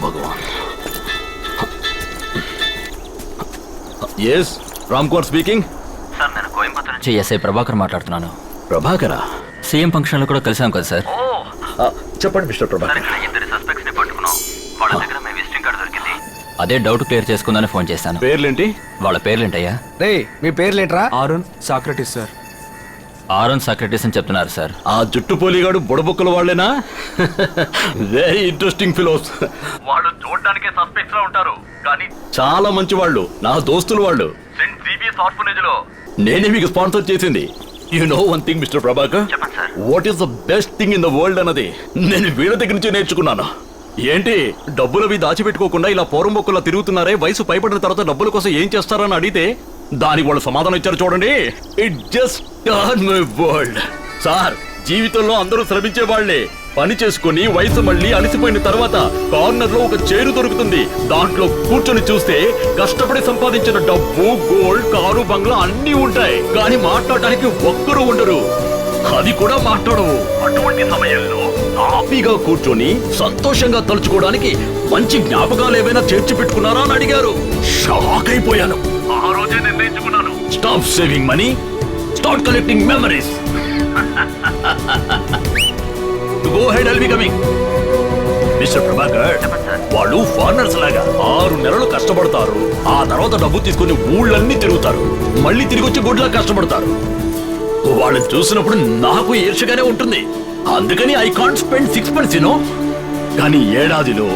భగవాన్. Yes, Ram Kumar speaking. Sir, నేను కోయంబత్తూరు నుంచి SI Prabhakar మాట్లాడుతున్నాను. ప్రభాకరా? సీఎం ఫంక్షన్లో కూడా కలిసాం కదా సార్. చెప్పండి మిస్టర్ ప్రభాకర్. ఇక్కడ ఇద్దరు సస్పెక్ట్స్ ని పట్టుకున్నాం. వాళ్ళ దగ్గర మీ విజిటింగ్ కార్డు దొరికింది. అదే డౌట్ క్లియర్ చేసుకుందని ఫోన్ చేశాను. పేర్లేంటి? వాళ్ళ పేర్లేంటయ్యా? రే, మీ పేర్లేంట్రా? Arun Socrates sir. Aaron Socrates అని చెప్తున్నారు సార్. ఆ జుట్టు పోలిగాడు బుడబుక్కల వాళ్ళేనా? Very interesting fellows. వాళ్ళు చూడడానికే సస్పెక్ట్స్ లో ఉంటారు, కానీ చాలా మంచి వాళ్ళు, నా దోస్తులు వాళ్ళు. సెంట్ జీబీఎస్ ఆర్ఫనేజ్ లో. నేనే మీకు స్పాన్సర్ చేసింది. You know one thing mister Prabhakar, చెప్పండి sir. What is the best thing in the world అన్నది నేను వీళ్ళ దగ్గర నుంచి నేర్చుకున్నాను. ఏంటి, డబ్బులవి దాచిపెట్టుకోకుండా ఇలా పూర్వం బొక్కులా తిరుగుతున్నారే, వయసు పైపడిన తర్వాత డబ్బుల కోసం ఏం చేస్తారని అడిగితే దానికి వాళ్ళు సమాధానం ఇచ్చారు చూడండి. It just turn my world. Sir, జీవితంలో అందరూ శ్రమించే వాళ్లే. పని చేసుకుని వయసు మళ్ళీ అలసిపోయిన తర్వాత కార్నర్ లో ఒక చైరు దొరుకుతుంది. దాంట్లో కూర్చొని చూస్తే కష్టపడి సంపాదించిన డబ్బు, గోల్డ్, కారు, బంగ్లా అన్నీ ఉంటాయి. కానీ మాట్లాడడానికి ఒక్కరు ఉండరు. అది కూడా మాట్లాడవు. అటువంటి సమయంలో హ్యాపీగా కూర్చొని సంతోషంగా తలుచుకోవడానికి మంచి జ్ఞాపకాలు ఏవైనా చేర్చి పెట్టుకున్నారా అని అడిగారు. షాక్ అయిపోయాను. ఆ రోజే నిర్ణయించుకున్నాను, stop saving money, start collecting memories. Go head, I'll be coming. Mister Prabhakar, వాళ్ళు ఫారినర్స్ లాగా 6 నెలలు కష్టపడతారు. ఆ తర్వాత డబ్బు తీసుకుని ఊళ్ళన్నీ తిరుగుతారు. మళ్ళీ తిరిగి వచ్చి గుడ్లా కష్టపడతారు. వాళ్ళని చూసినప్పుడు నాకు ఈర్ష్యగానే ఉంటుంది. అందుకని I can't spend 6 months, you know. కానీ ఏడాదిలో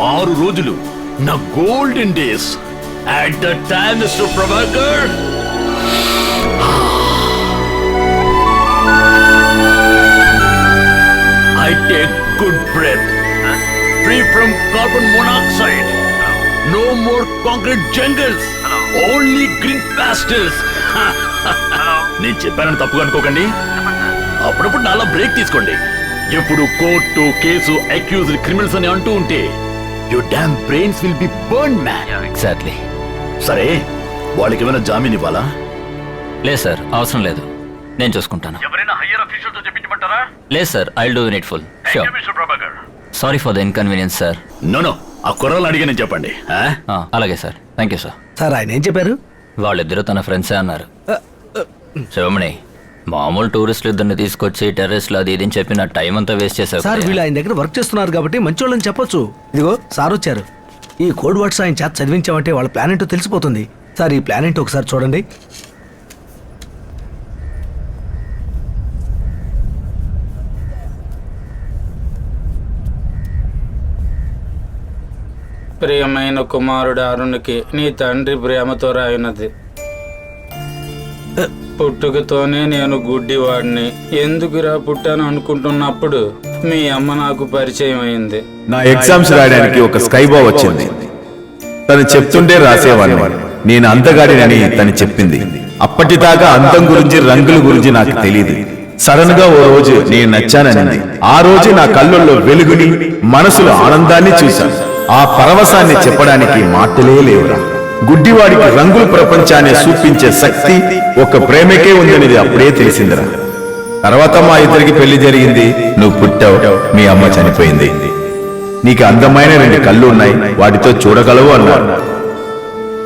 6 రోజులు నా golden days. At the time mister Prabhakar, I take good breath, free from carbon monoxide. No more concrete jungles, only green pastures. నేను చెప్పానని తప్పుగా అనుకోకండి. అప్పుడప్పుడు నాలా బ్రేక్ తీసుకోండి. ఎప్పుడు కోర్టు, కేసు, అక్యూజ్డ్ క్రిమినల్స్ అని అంటూ ఉంటే your damn brains will be burned, man. Exactly. సరే, వాళ్ళకి ఏమైనా జామీన్ ఇవ్వాలా? లేదు సార్, అవసరం లేదు, నేను చూసుకుంటాను. ఎవరైనా హైయర్ అఫీషియల్ తో చెప్పించమంటారా? లేదు sir, I will do it full. Sure. Sorry for the inconvenience sir. No, ఆ కుర్రాలు అడిగానని చెప్పండి. అలాగే sir, thank you sir. Sir, ఆయన ఏం చెప్పారు? వాళ్ళిద్దరూ తన ఫ్రెండ్సే అన్నారు. శివమణి, మామూలు టూరిస్టులు ఇద్దరిని తీసుకొచ్చి టెర్రస్లో అది ఇది అని చెప్పి నా టైం అంతా వేస్ట్ చేశారు. సార్, వీళ్ళు ఆయన దగ్గర వర్క్ చేస్తున్నారు కాబట్టి మంచోళ్ళని చెప్పొచ్చు. ఇదిగో సార్ వచ్చారు. ఈ కోడ్ వర్డ్స్ ఆయన చేత చదివించామంటే వాళ్ళ ప్లాన్ ఏంటో తెలిసిపోతుంది. సార్, ఈ ప్లాన్ ఏంటో ఒకసారి చూడండి. ప్రియమైన కుమారుడు అరుణ్కి నీ తండ్రి ప్రేమతో రాయినది. పుట్టుకతోనే నేను గుడ్డివాడిని. ఎందుకురా పుట్టాను అనుకుంటున్నప్పుడు మీ అమ్మ నాకు పరిచయం అయింది. నా ఎగ్జామ్స్ రాయడానికి ఒక స్కైబా వచ్చింది. తను చెప్తుంటే రాసేవాడిని. నేను అందగాడినని తను చెప్పింది. అప్పటిదాకా అందం గురించి, రంగుల గురించి నాకు తెలియదు. సడన్ గా ఓ రోజు నేను నచ్చాననింది. ఆ రోజు నా కళ్ళల్లో వెలుగుని, మనసులో ఆనందాన్ని చూశాను. ఆ పరవశాన్ని చెప్పడానికి మాటలే లేవురా. గుడ్డివాడికి రంగుల ప్రపంచాన్ని చూపించే శక్తి ఒక ప్రేమకే ఉందనేది అప్పుడే తెలిసిందిరా. తర్వాత మా ఇద్దరికి పెళ్లి జరిగింది. నువ్వు పుట్టావు, మీ అమ్మ చనిపోయింది. నీకు అందమైన 2 కళ్ళు ఉన్నాయి, వాటితో చూడగలవు అన్నారు.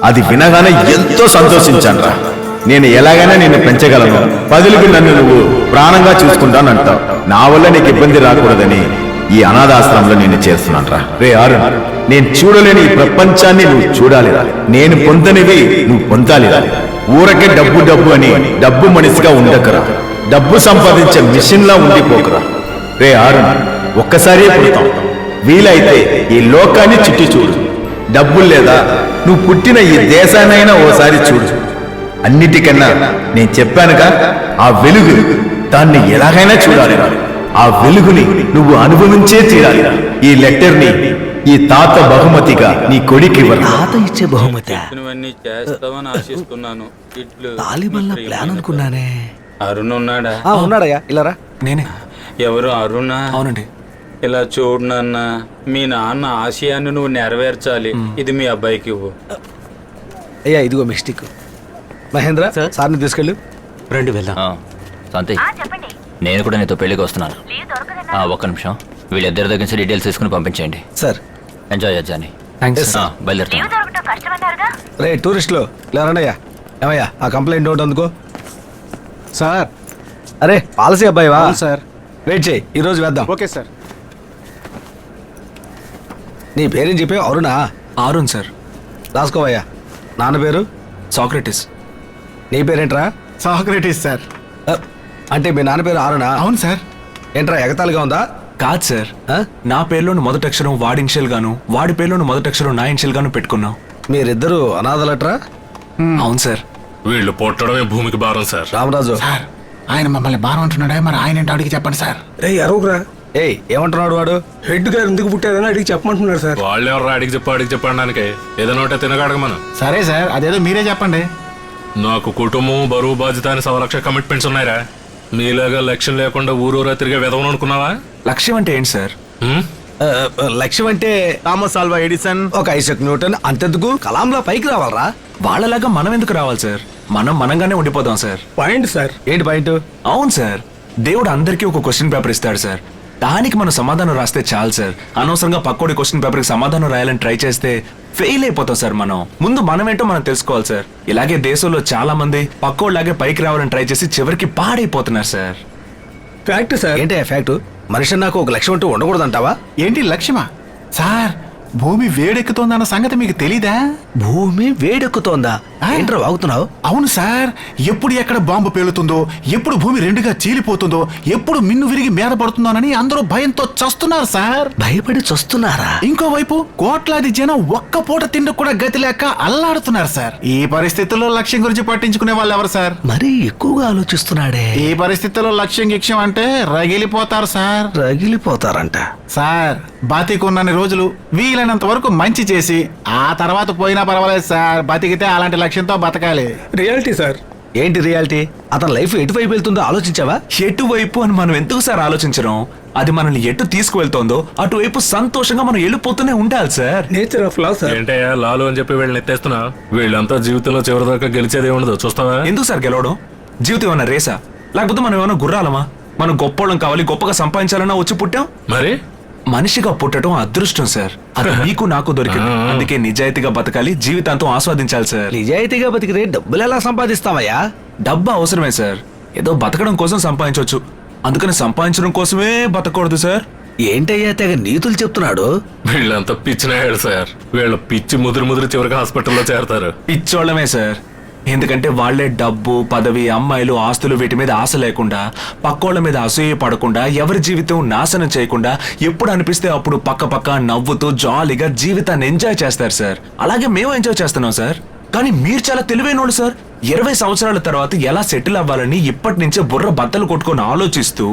అది వినగానే ఎంతో సంతోషించానురా. నేను ఎలాగైనా నిన్ను పెంచగలను, పదులకు నన్ను నువ్వు ప్రాణంగా చూసుకుంటానంటావు. నా వల్ల నీకు ఇబ్బంది రాకూడదని ఈ అనాథాశ్రమంలో నేను చేస్తున్నాను రా. రే అరుణ్, నేను చూడలేని ఈ ప్రపంచాన్ని నువ్వు చూడాలిరా. నేను పొందనివి నువ్వు పొందాలిరా. ఊరకే డబ్బు డబ్బు అని డబ్బు మనిషిగా ఉండకరా. డబ్బు సంపాదించే మిషన్ లా ఉండిపోకురా. రే అరుణ్, ఒక్కసారి పుడతాం. వీలైతే ఈ లోకాన్ని చుట్టి చూడు. డబ్బులు లేదా, నువ్వు పుట్టిన ఈ దేశాన్నైనా ఓసారి చూడు. అన్నిటికన్నా నేను చెప్పానుగా, ఆ వెలుగు, దాన్ని ఎలాగైనా చూడాలిరా. ఆ వెలుగుని నువ్వు అనుభవించే తీరాలి. ఈ లెటర్ ని ఈ తాత బహుమతిగా నీ కొడుకు తాత ఇచ్చే బహుమతి ఇవన్నీ చేస్తావని ఆశిస్తున్నాను. ఇట్లు తాలిబన్ల ప్లాన్ అనుకున్నానే. అరుణ్ ఉన్నాడా? ఉన్నాడయ్యా, ఇలారా. నేనే. ఎవరు అరుణా? అవునండి. ఇలా చూడు నాన్న, మీ నాన్న ఆశయాన్ని నువ్వు నెరవేర్చాలి. ఇది మీ అబ్బాయికి ఇవ్వు. అయ్యా, ఇదిగో మిస్టేక్. మహేంద్ర, సార్ని తీసుకెళ్ళు. రండి వెళ్దాం. శాంతి, నేను కూడా నీతో పెళ్లికి వస్తున్నాను. ఒక్క నిమిషం, వీళ్ళిద్దరి దగ్గర నుంచి డీటెయిల్స్ తీసుకుని పంపించేయండి. సార్, ఎంజాయ్ చేయాలి. థ్యాంక్స్ బయలుదేరుతాం. రే టూరిస్టులు లేరండయ్యా. ఏమయ్యా ఆ కంప్లైంట్ నోట్ అందుకో. సార్. అరే పాలసీ అబ్బాయివా? అవును సార్. వెయిట్ చేయి, ఈ రోజు వేద్దాం. Okay sir. నీ పేరేం చెప్పావు? అరుణా? ఆరుణ్ సార్. రాసుకోవయ్యా. నాన్న పేరు? సాక్రటిస్. నీ పేరేంట్రా? Socrates sir. అ, అంటే మీ నాన్న పేరు అరుణా? అవును సార్. ఏంట్రా ఎగతాళిగా ఉందా? కాదు సార్, ఆ? నా పేరులోని మొదటి అక్షరం వాడి ఇనిషియల్ గాను, వాడి పేరులోని మొదటి అక్షరం నా ఇనిషియల్ గాను పెట్టుకున్నాం. మీరిద్దరు అనాథలట్రా? అవును సార్. వీళ్ళు పుట్టడమే భూమికి భారం సార్. రామరాజు. సార్ ఆయన మమ్మల్ని భారం అంటున్నాడే, మరి ఆయన ఏంటో అడిగి చెప్పండి సార్. ఏయ్ ఏమంటున్నాడు వాడు? హెడ్ గారు ఎందుకు పుట్టారని అడిగి చెప్పమంటున్నారు సార్. వాళ్ళెవరు అడిగి చెప్పడానికి ఏదైనా ఒకటే తినగాడక మనం. సరే సార్, అదేదో మీరే చెప్పండి. నాకు కుటుంబం, బరువు, బాధ్యత అని 100 లక్ష కమిట్మెంట్స్ ఉన్నాయిరా. మీలాగా లక్ష్యం లేకుండా ఊరూరా తిరిగే విధవను అనుకున్నావా? లక్ష్యం అంటే ఏంటి సార్? హ్మ్? లక్ష్యం అంటే థామస్ ఆల్వా ఎడిసన్, ఒక ఐసక్ న్యూటన్ అంతెందుకు కలాంలో పైకి రావాలరా? వాళ్ళలాగా మనం ఎందుకు రావాలి సార్? మనం మనంగానే ఉండిపోదాం సార్. Point sir. ఏంటి పాయింట్? అవును సార్, దేవుడు అందరికీ ఒక క్వశ్చన్ పేపర్ ఇస్తాడు సార్. దానికి మనం సమాధానం రాస్తే చాలు సార్. అనవసరంగా పక్కోడి క్వశ్చన్ పేపర్కి సమాధానం రాయాలని ట్రై చేస్తే ఫెయిల్ అయిపోతాం సార్. ముందు మనమేంటో మనం తెలుసుకోవాలి సార్. ఇలాగే దేశంలో చాలా మంది పక్కోళ్ళలాగే పైకి రావాలని ట్రై చేసి చివరికి పాడైపోతున్నారు సార్. Fact sir. ఏంటి ఫ్యాక్ట్? మనిషి నాకు ఒక లక్ష్యం అంటూ ఉండకూడదంటావా? ఏంటి లక్ష్యమా? సార్ భూమి వేడెక్కుతోందన్న సంగతి మీకు తెలీదా? భూమి వేడెక్కుతోందా? ఏంట్రా వాగుతున్నావు? అవును సార్, ఎప్పుడు ఎక్కడ బాంబు పేలుతుందో, ఎప్పుడు భూమి రెండుగా చీలిపోతుందో, ఎప్పుడు మిన్ను విరిగి మీద పడుతుందోనని అందరూ భయంతో చస్తున్నారు సార్. భయపడి చస్తున్నారా? ఇంకోవైపు కోట్లాది జనం ఒక్క పూట తిండి కూడా గతి లేక అల్లాడుతున్నారు సార్. ఈ పరిస్థితుల్లో లక్ష్యం గురించి పట్టించుకునే వాళ్ళు ఎవరు సార్? మరీ ఎక్కువగా ఆలోచిస్తున్నాడే. ఈ పరిస్థితుల్లో లక్ష్యం గిక్ష్యం అంటే రగిలిపోతారు సార్. రగిలిపోతారంట. సార్ బతికున్నన్ని రోజులు వీలైనంత వరకు మంచి చేసి ఆ తర్వాత పోయినా పర్వాలేదు సార్. బతికితే అలాంటి లక్ష్యంతో బతకాలి. Reality sir. ఏంటి రియాలిటీ? అతని లైఫ్ ఎటువైపు వెళ్తుందో ఆలోచించావా? ఎటువైపు అని మనం ఎందుకు సార్ ఆలోచించడం? అది మనల్ని ఎటు తీసుకువెళ్తోందో అటువైపు సంతోషంగా మనం వెళ్ళిపోతూనే ఉండాలి sir. Nature of law sir. ఏంటయ్యా లాలు అని చెప్పి వీళ్ళని ఎత్తేస్తున్నా? వీళ్ళంతా జీవితంలో చివరిదాకా గెలిచేదే ఉండదు, చూస్తావా? ఎందుకు సార్ గెలవడం? జీవితం ఏమన్నా రేసా? లేకపోతే మనం ఏమైనా గుర్రాలమా? మనం గొప్పోళ్ళం కావాలి, గొప్పగా సంపాదించాలన్నా వచ్చి పుట్టాం. మరి మనిషిగా పుట్టడం అదృష్టం సార్. అది మీకు నాకు దొరికింది. అందుకే నిజాయితీగా బతకాలి, జీవితాంతం ఆస్వాదించాలి సార్. నిజాయితీగా బతికితే డబ్బులు ఎలా సంపాదిస్తావయ్యా? డబ్బు అవసరమే సార్. ఏదో బతకడం కోసం సంపాదించవచ్చు, అందుకని సంపాదించడం కోసమే బతకూడదు సార్. ఏంటయ్యా తెగ నీతులు చెప్తున్నాడు? వీళ్ళంతా పిచ్చినాయాడు సార్. వీళ్ళ పిచ్చి ముదురు చివరికి హాస్పిటల్లో చేరతారు. పిచ్చోళ్ళమే సార్. ఎందుకంటే వాళ్లే డబ్బు, పదవి, అమ్మాయిలు, ఆస్తులు వీటి మీద ఆశ లేకుండా, పక్కోళ్ళ మీద అసూయ పడకుండా, ఎవరి జీవితం నాశనం చేయకుండా, ఎప్పుడు అనిపిస్తే అప్పుడు పక్క నవ్వుతూ జాలీగా జీవితాన్ని ఎంజాయ్ చేస్తారు సార్. అలాగే మేము ఎంజాయ్ చేస్తున్నాం సార్. కానీ మీరు చాలా తెలివైనోళ్ళు సార్. 20 సంవత్సరాల తర్వాత ఎలా సెటిల్ అవ్వాలని ఇప్పటి నుంచే బుర్ర బద్దలు కొట్టుకొని ఆలోచిస్తూ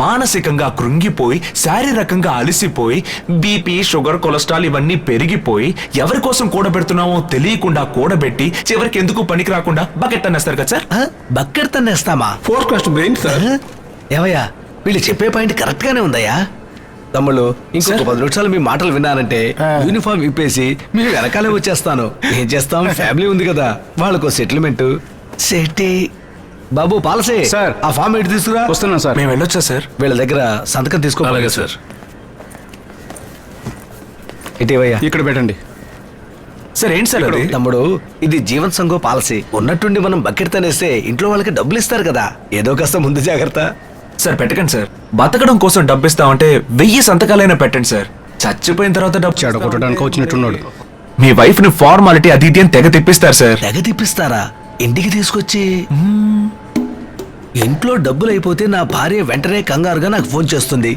మానసికంగా కృంగిపోయి, శారీరకంగా అలసిపోయి, బీపీ, షుగర్, కొలెస్ట్రాల్ ఇవన్నీ పెరిగిపోయి, ఎవరి కోసం కూడబెడుతున్నామో తెలియకుండా కూడబెట్టి చివరికి ఎందుకు పనికి రాకుండా బకెట్ అనేస్తారు కదా సార్. బక్కెట్ తన్నేస్తామా? Forecast brain sir. ఏమయ్యా వీళ్ళు చెప్పే పాయింట్ కరెక్ట్ గానే ఉందయ్యా. తమ్ముళ్ళు ఇంకొక 10 నిమిషాలు మీ మాటలు విన్నానంటే యూనిఫామ్ విప్పేసి మీ వెనకాలే వచ్చేస్తాను. ఏం చేస్తాం, ఫ్యామిలీ ఉంది కదా, వాళ్ళకు సెటిల్మెంట్ సెట్టి. బాబు పాలసే సార్. ఆ ఫామ్ ఏంటి తీసుకురా. వస్తున్నాను సార్. మేము వెళ్ళొచ్చా సార్? వీళ్ళ దగ్గర సంతకం తీసుకో. అలాగే సార్. ఇటీవయ్యా ఇక్కడ పెట్టండి. సార్ ఏంటి సార్ అది? తమ్ముడు ఇది జీవన్ సంఘో పాలసీ. ఉన్నట్టుండి మనం బకెట్ తనేస్తే ఇంట్లో వాళ్ళకి డబ్బులు ఇస్తారు కదా, ఏదో కాస్త ముందు జాగ్రత్త. సార్ పెట్టకండి సార్. బతకడం కోసం డబ్బు ఇస్తామంటే 1000 సంతకాలైనా పెట్టండి సార్. చచ్చిపోయిన తర్వాత డబ్బు చెడగొట్టడానికి వచ్చినట్టున్నాడు. మీ వైఫ్ ని ఫార్మాలిటీ అది ఇది అని తెగ తిప్పిస్తారు సార్. తెగ తిప్పిస్తారా? ఇంటికి తీసుకొచ్చి ఇంట్లో డబ్బులు అయిపోతే నా భార్య వెంటనే కంగారుగా నాకు ఫోన్ చేస్తుంది.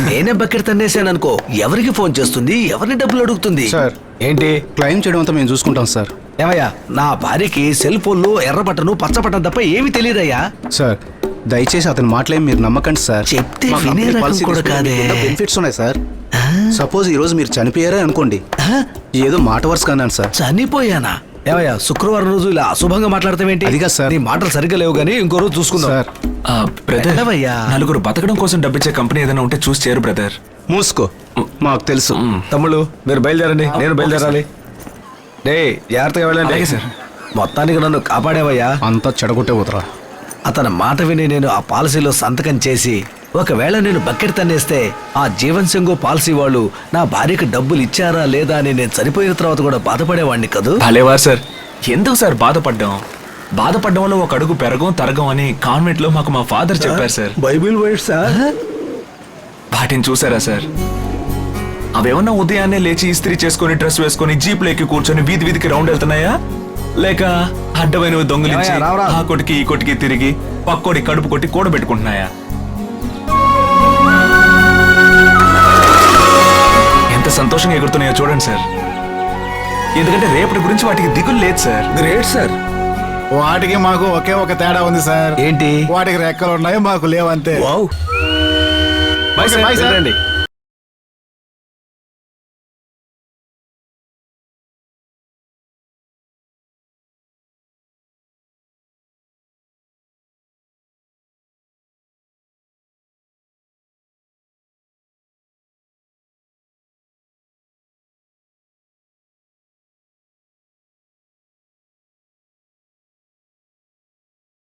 నేనే బకెట్ తన్నేసాను అనుకో, ఎవరికి ఫోన్ చేస్తుంది, ఎవరిని డబ్బులు అడుగుతుంది? సార్. ఏంటి క్లెయిమ్ చేయడం అంతా మేము చూసుకుంటాం సార్. ఏమయ్యా నా భార్యకి సెల్ ఫోన్లు ఎర్ర బటను పచ్చ బటన్ తప్ప ఏమీ తెలియదయ్యా. సార్ దయచేసి అతని మాటలేం మీరు నమ్మకండి సార్. చెప్తే వినే రకం కూడా కాదే. బెనిఫిట్స్ ఉన్నాయి సార్. సపోజ్ ఈ రోజు మీరు చనిపోయారే అనుకోండి, ఏదో మాట వరుస కన్నాను సార్. చనిపోయానా? ఏమయ్యా శుక్రవారం రోజు ఇలా అశుభంగా మాట్లాడతావేంటి? అది కాదు సార్. నీ మాటలు సరిగ్గా లేవు కానీ ఇంకో రోజు చూసుకుందాం సార్. బ్రదర్, వెళ్ళవయ్యా. నలుగురు బతకడం కోసం డబ్బిచ్చే కంపెనీ ఏదైనా ఉంటే చూసి చేరు బ్రదర్. మూసుకో, మాకు తెలుసు. తమ్ముళ్ళు మీరు బయలుదేరండి, నేను బయలుదేరాలి. డే జాగ్రత్తగా వెళ్ళండి. అలాగే సార్. మొత్తానికి నన్ను కాపాడేవయ్యా. అంతా చెడగొట్టే పోతరా. అతని మాట విని నేను ఆ పాలసీలో సంతకం చేసి ఒకవేళ నేను బకెట్ తన్నేస్తే ఆ జీవన్ సింగు పాలసీ వాళ్ళు నా భార్యకి డబ్బులు ఇచ్చారా లేదా అని నేను చనిపోయిన తర్వాత కూడా బాధపడేవాడిని కదూ. భలేవారు సార్, ఎందుకు సార్ బాధపడ్డాం? బాధపడ్డం వల్ల ఒక అడుగు పెరగం తరగం అని కాన్వెంట్ లో మాకు మా ఫాదర్ చెప్పారు సార్. Bible word sir. వాటిని చూసారా సార్? అవేమన్నా ఉదయాన్నే లేచి ఇస్త్రీ చేసుకుని డ్రెస్ వేసుకుని జీప్ ఎక్కి కూర్చొని వీధి వీధికి రౌండ్ వెళ్తున్నాయా, లేక అడ్డమైన దొంగలించి ఏమయ్యా, రావురా. ఆ కొటికి ఈ కొటికి తిరిగి పక్కోడి కడుపు కొట్టి కూడబెట్టుకుంటున్నాయా? ఎంత సంతోషంగా ఎగురుతున్నాయో చూడండి సార్. ఎందుకంటే రేపటి గురించి వాటికి దిగులు లేదు సార్. Great sir. వాటికి మాకు ఒకే ఒక తేడా ఉంది సార్. ఏంటి? వాటికి రెక్కలు ఉన్నాయి, మాకు లేవంతే. Wow. Bye, sir. Okay, bye, sir. వెళ్ళండి.